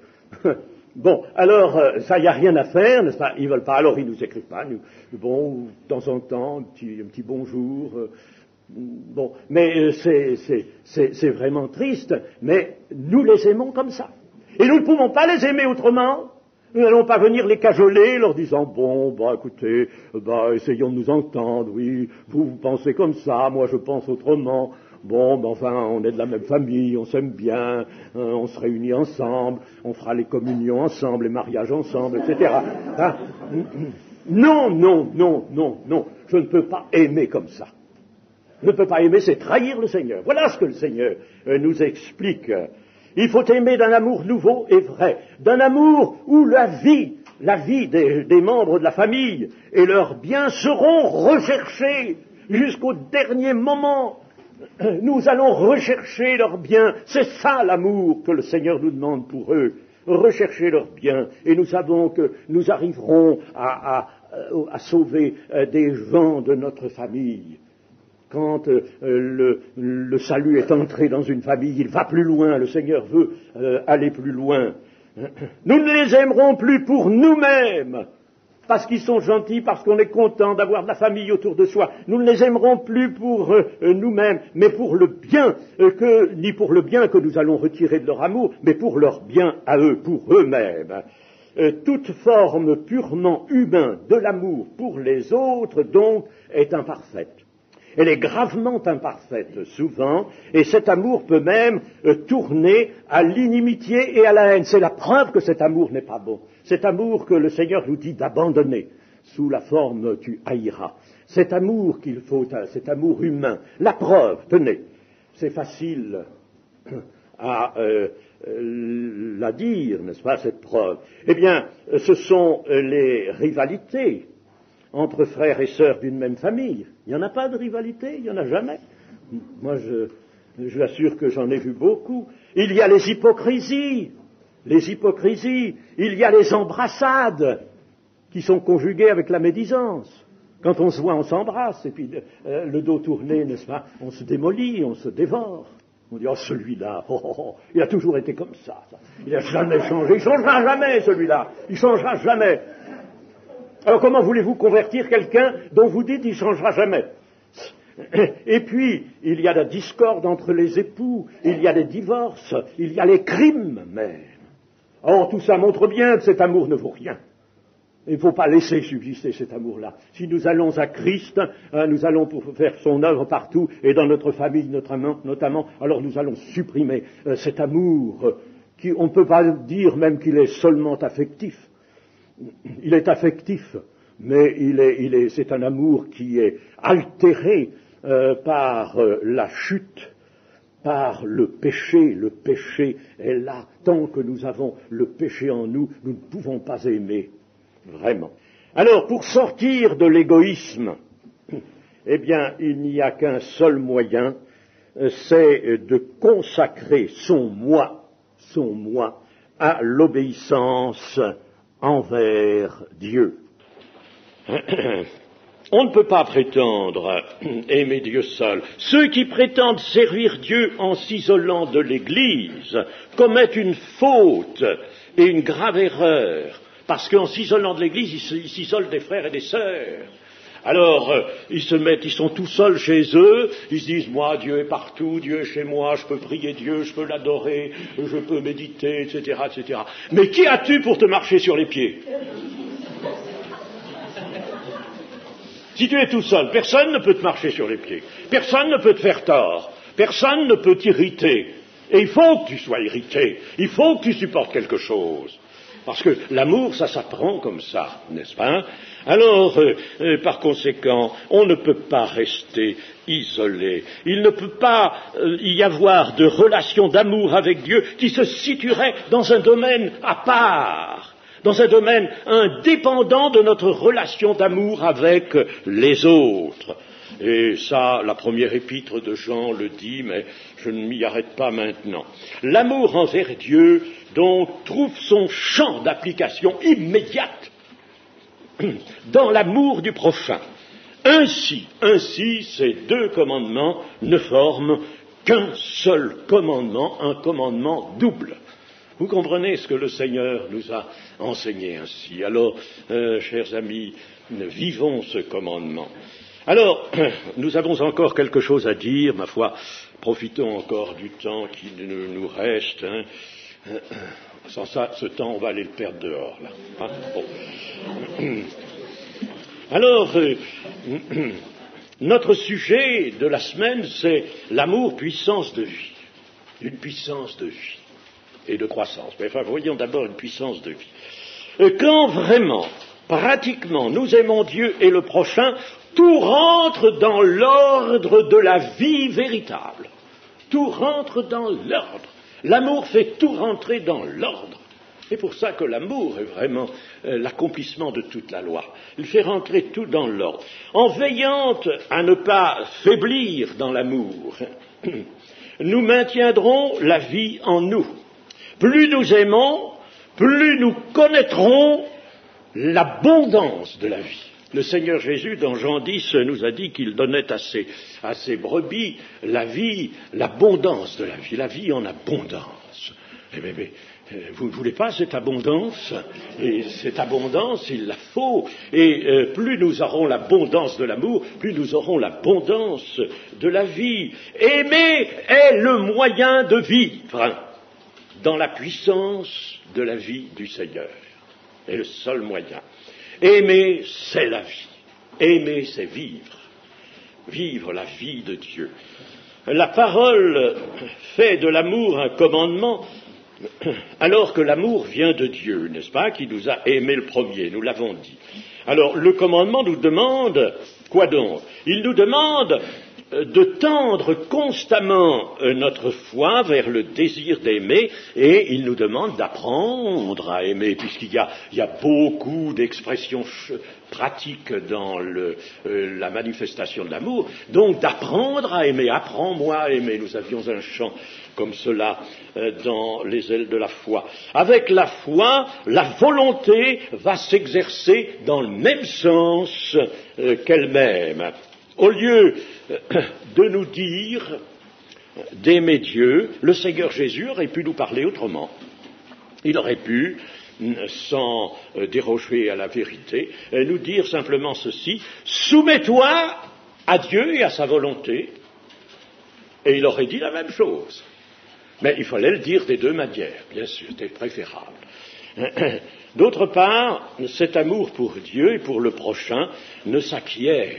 Bon, alors, ça, il n'y a rien à faire, n'est-ce pas? Ils veulent pas, alors ils nous écrivent pas, bon, de temps en temps, un petit bonjour, bon, mais c'est vraiment triste, mais nous les aimons comme ça. Et nous ne pouvons pas les aimer autrement. Nous n'allons pas venir les cajoler, leur disant, bon, écoutez, essayons de nous entendre, oui, vous pensez comme ça, moi je pense autrement. Bon, enfin, on est de la même famille, on s'aime bien, on se réunit ensemble, on fera les communions ensemble, les mariages ensemble, etc. Hein? Non, je ne peux pas aimer comme ça. Ne peut pas aimer, c'est trahir le Seigneur. Voilà ce que le Seigneur nous explique. Il faut aimer d'un amour nouveau et vrai, d'un amour où la vie des membres de la famille et leurs biens seront recherchés jusqu'au dernier moment. Nous allons rechercher leurs biens. C'est ça l'amour que le Seigneur nous demande pour eux. Rechercher leurs biens. Et nous savons que nous arriverons à sauver des gens de notre famille. Quand le salut est entré dans une famille, il va plus loin. Le Seigneur veut aller plus loin. Nous ne les aimerons plus pour nous-mêmes. Parce qu'ils sont gentils, parce qu'on est content d'avoir de la famille autour de soi. Nous ne les aimerons plus pour nous-mêmes, mais pour le bien, ni pour le bien que nous allons retirer de leur amour, mais pour leur bien à eux, pour eux-mêmes. Toute forme purement humaine de l'amour pour les autres, donc, est imparfaite. Elle est gravement imparfaite, souvent, et cet amour peut même tourner à l'inimitié et à la haine. C'est la preuve que cet amour n'est pas bon. Cet amour que le Seigneur nous dit d'abandonner sous la forme tu haïras. Cet amour qu'il faut, cet amour humain. La preuve, tenez, c'est facile à la dire, n'est-ce pas, cette preuve. Eh bien, ce sont les rivalités entre frères et sœurs d'une même famille. Il n'y en a pas de rivalité, il n'y en a jamais. Moi, je vous assure que j'en ai vu beaucoup. Il y a les hypocrisies, il y a les embrassades qui sont conjuguées avec la médisance. Quand on se voit, on s'embrasse, et puis le dos tourné, n'est-ce pas, on se démolit, on se dévore. On dit, oh, celui-là, il a toujours été comme ça. Il n'a jamais changé, il ne changera jamais, celui-là, il ne changera jamais. Alors comment voulez-vous convertir quelqu'un dont vous dites il ne changera jamais? Et puis, il y a la discorde entre les époux, il y a les divorces, il y a les crimes même. Or, tout ça montre bien que cet amour ne vaut rien. Il ne faut pas laisser subsister cet amour-là. Si nous allons à Christ, nous allons pour faire son œuvre partout, et dans notre famille notamment, alors nous allons supprimer cet amour, on ne peut pas dire même qu'il est seulement affectif. Il est affectif, mais c'est un amour qui est altéré par la chute, par le péché. Le péché est là. Tant que nous avons le péché en nous, nous ne pouvons pas aimer, vraiment. Alors, pour sortir de l'égoïsme, eh bien, il n'y a qu'un seul moyen, c'est de consacrer son moi à l'obéissance envers Dieu. On ne peut pas prétendre aimer Dieu seul. Ceux qui prétendent servir Dieu en s'isolant de l'Église commettent une faute et une grave erreur, parce qu'en s'isolant de l'Église, ils s'isolent des frères et des sœurs. Alors, ils sont tout seuls chez eux, ils se disent, moi, Dieu est partout, Dieu est chez moi, je peux prier Dieu, je peux l'adorer, je peux méditer, etc., etc. Mais qui as-tu pour te marcher sur les pieds? Si tu es tout seul, personne ne peut te marcher sur les pieds, personne ne peut te faire tort, personne ne peut t'irriter. Et il faut que tu sois irrité, il faut que tu supportes quelque chose. Parce que l'amour, ça s'apprend comme ça, n'est-ce pas? Alors, par conséquent, on ne peut pas rester isolé. Il ne peut pas y avoir de relation d'amour avec Dieu qui se situerait dans un domaine à part, dans un domaine indépendant de notre relation d'amour avec les autres. Et ça, la première épître de Jean le dit, mais je ne m'y arrête pas maintenant. L'amour envers Dieu, donc, trouve son champ d'application immédiate dans l'amour du prochain. Ainsi, ces deux commandements ne forment qu'un seul commandement, un commandement double. Vous comprenez ce que le Seigneur nous a enseigné ainsi. Alors, chers amis, vivons ce commandement. Alors, nous avons encore quelque chose à dire, ma foi, profitons encore du temps qui nous reste. Sans ça, ce temps, on va aller le perdre dehors, là. Bon. Alors, notre sujet de la semaine, c'est l'amour, puissance de vie. Une puissance de vie et de croissance. Mais enfin, voyons d'abord une puissance de vie. Quand vraiment, pratiquement, nous aimons Dieu et le prochain, tout rentre dans l'ordre de la vie véritable. Tout rentre dans l'ordre. L'amour fait tout rentrer dans l'ordre. C'est pour ça que l'amour est vraiment l'accomplissement de toute la loi. Il fait rentrer tout dans l'ordre. En veillant à ne pas faiblir dans l'amour, nous maintiendrons la vie en nous. Plus nous aimons, plus nous connaîtrons l'abondance de la vie. Le Seigneur Jésus, dans Jean 10, nous a dit qu'il donnait à ses brebis la vie, l'abondance de la vie, la vie en abondance. Mais vous ne voulez pas cette abondance? Et cette abondance, il la faut. Et plus nous aurons l'abondance de l'amour, plus nous aurons l'abondance de la vie. Aimer est le moyen de vivre dans la puissance de la vie du Seigneur. C'est le seul moyen. Aimer, c'est la vie. Aimer, c'est vivre. Vivre la vie de Dieu. La parole fait de l'amour un commandement, alors que l'amour vient de Dieu, n'est-ce pas, qui nous a aimés le premier, nous l'avons dit. Alors, le commandement nous demande, quoi donc? Il nous demande de tendre constamment notre foi vers le désir d'aimer, et il nous demande d'apprendre à aimer, puisqu'il y a beaucoup d'expressions pratiques dans la manifestation de l'amour, donc d'apprendre à aimer. Apprends-moi à aimer. Nous avions un chant comme cela dans les ailes de la foi. Avec la foi, la volonté va s'exercer dans le même sens qu'elle-même. Au lieu de nous dire d'aimer Dieu, le Seigneur Jésus aurait pu nous parler autrement. Il aurait pu, sans déroger à la vérité, nous dire simplement ceci: soumets-toi à Dieu et à sa volonté. Et il aurait dit la même chose. Mais il fallait le dire des deux manières, bien sûr, c'était préférable. D'autre part, cet amour pour Dieu et pour le prochain ne s'acquiert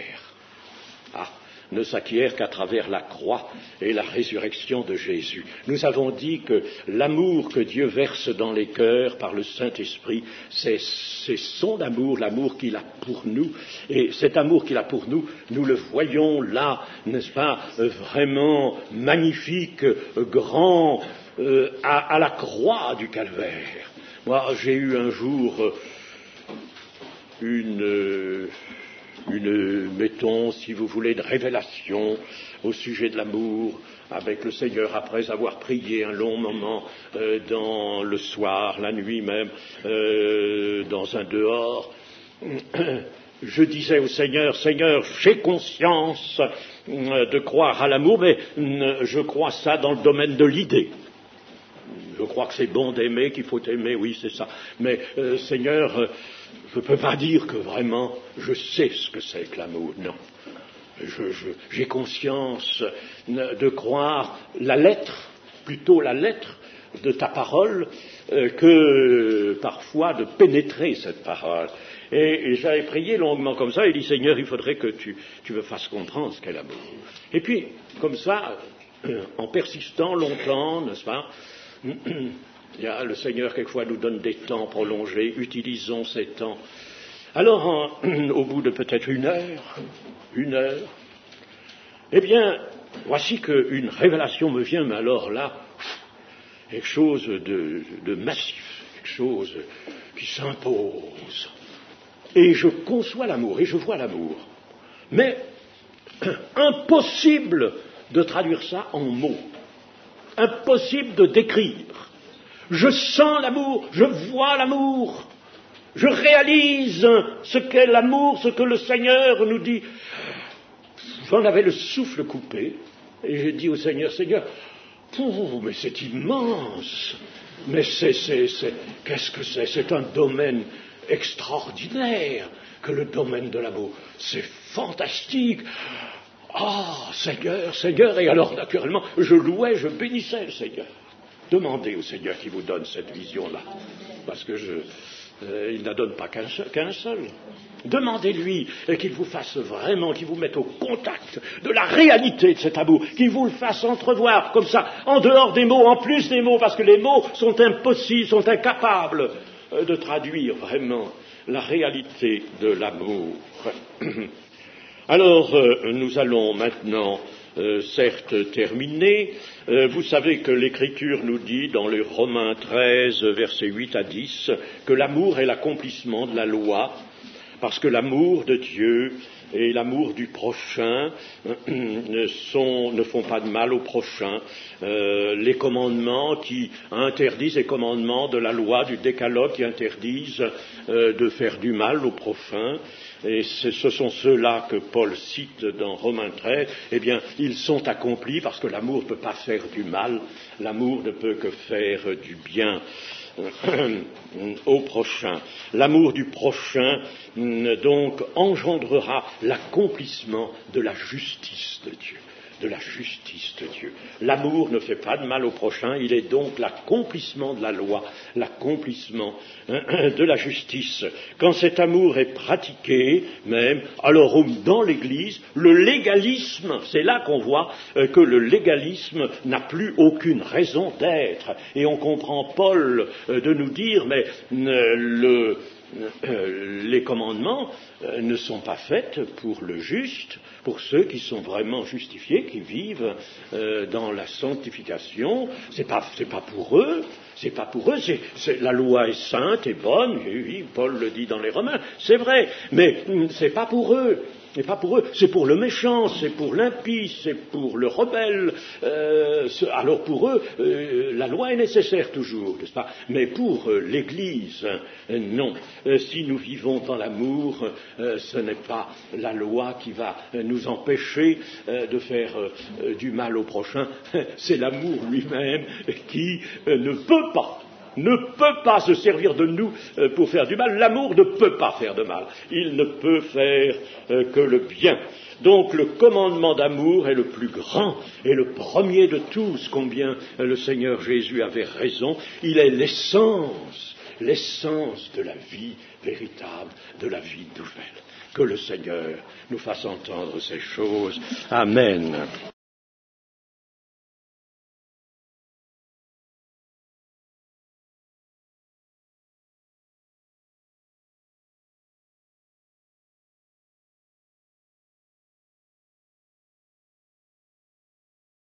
qu'à travers la croix et la résurrection de Jésus. Nous avons dit que l'amour que Dieu verse dans les cœurs par le Saint-Esprit, c'est son amour, l'amour qu'il a pour nous. Et cet amour qu'il a pour nous, nous le voyons là, n'est-ce pas, vraiment magnifique, grand, à la croix du Calvaire. Moi, j'ai eu un jour mettons, si vous voulez, de révélation au sujet de l'amour avec le Seigneur, après avoir prié un long moment dans le soir, la nuit même, dans un dehors. Je disais au Seigneur, Seigneur, j'ai conscience de croire à l'amour, mais je crois ça dans le domaine de l'idée. Je crois que c'est bon d'aimer, qu'il faut aimer, oui, c'est ça. Mais Seigneur, je ne peux pas dire que vraiment je sais ce que c'est que l'amour, non. J'ai conscience de croire plutôt la lettre de ta parole, que parfois de pénétrer cette parole. Et j'avais prié longuement comme ça, et dit, Seigneur, il faudrait que tu me fasses comprendre ce qu'est l'amour. Et puis, comme ça, en persistant longtemps, n'est-ce pas, le Seigneur, quelquefois, nous donne des temps prolongés, utilisons ces temps. Alors, au bout de peut-être une heure, eh bien, voici qu'une révélation me vient, mais alors là, quelque chose de massif, quelque chose qui s'impose. Et je conçois l'amour, et je vois l'amour. Mais, impossible de traduire ça en mots. Impossible de décrire. Je sens l'amour, je vois l'amour, je réalise ce qu'est l'amour, ce que le Seigneur nous dit. J'en avais le souffle coupé, et j'ai dit au Seigneur, Seigneur, mais c'est immense, mais qu'est-ce que c'est? C'est un domaine extraordinaire que le domaine de l'amour. C'est fantastique. Ah, Seigneur, Seigneur, et alors naturellement, je louais, je bénissais le Seigneur. Demandez au Seigneur qui vous donne cette vision-là, parce que il ne la donne pas qu'un seul. Demandez-lui qu'il vous fasse vraiment, qu'il vous mette au contact de la réalité de cet amour, qu'il vous le fasse entrevoir, comme ça, en dehors des mots, en plus des mots, parce que les mots sont impossibles, sont incapables de traduire vraiment la réalité de l'amour. Alors, nous allons maintenant certes terminé. Vous savez que l'Écriture nous dit dans les Romains 13, versets 8 à 10, que l'amour est l'accomplissement de la loi, parce que l'amour de Dieu et l'amour du prochain ne font pas de mal au prochain. Les commandements qui interdisent, les commandements de la loi, du décalogue qui interdisent de faire du mal au prochain, et ce sont ceux-là que Paul cite dans Romains 13, eh bien, ils sont accomplis parce que l'amour ne peut pas faire du mal, l'amour ne peut que faire du bien au prochain. L'amour du prochain donc engendrera l'accomplissement de la justice de Dieu. De la justice de Dieu. L'amour ne fait pas de mal au prochain, il est donc l'accomplissement de la loi, l'accomplissement de la justice. Quand cet amour est pratiqué, même, alors dans l'Église, le légalisme, c'est là qu'on voit que le légalisme n'a plus aucune raison d'être. Et on comprend Paul de nous dire, mais les commandements ne sont pas faits pour le juste, pour ceux qui sont vraiment justifiés, qui vivent dans la sanctification. C'est pas pour eux. C'est pas pour eux. La loi est sainte et bonne. Oui, Paul le dit dans les Romains. C'est vrai, mais c'est pas pour eux. C'est pas pour eux, c'est pour le méchant, c'est pour l'impie, c'est pour le rebelle. Alors pour eux, la loi est nécessaire toujours, n'est-ce pas? Mais pour l'Église, non. Si nous vivons dans l'amour, ce n'est pas la loi qui va nous empêcher de faire du mal au prochain, c'est l'amour lui-même qui ne peut pas se servir de nous pour faire du mal. L'amour ne peut pas faire de mal. Il ne peut faire que le bien. Donc le commandement d'amour est le plus grand et le premier de tous, combien le Seigneur Jésus avait raison. Il est l'essence de la vie véritable, de la vie nouvelle. Que le Seigneur nous fasse entendre ces choses. Amen.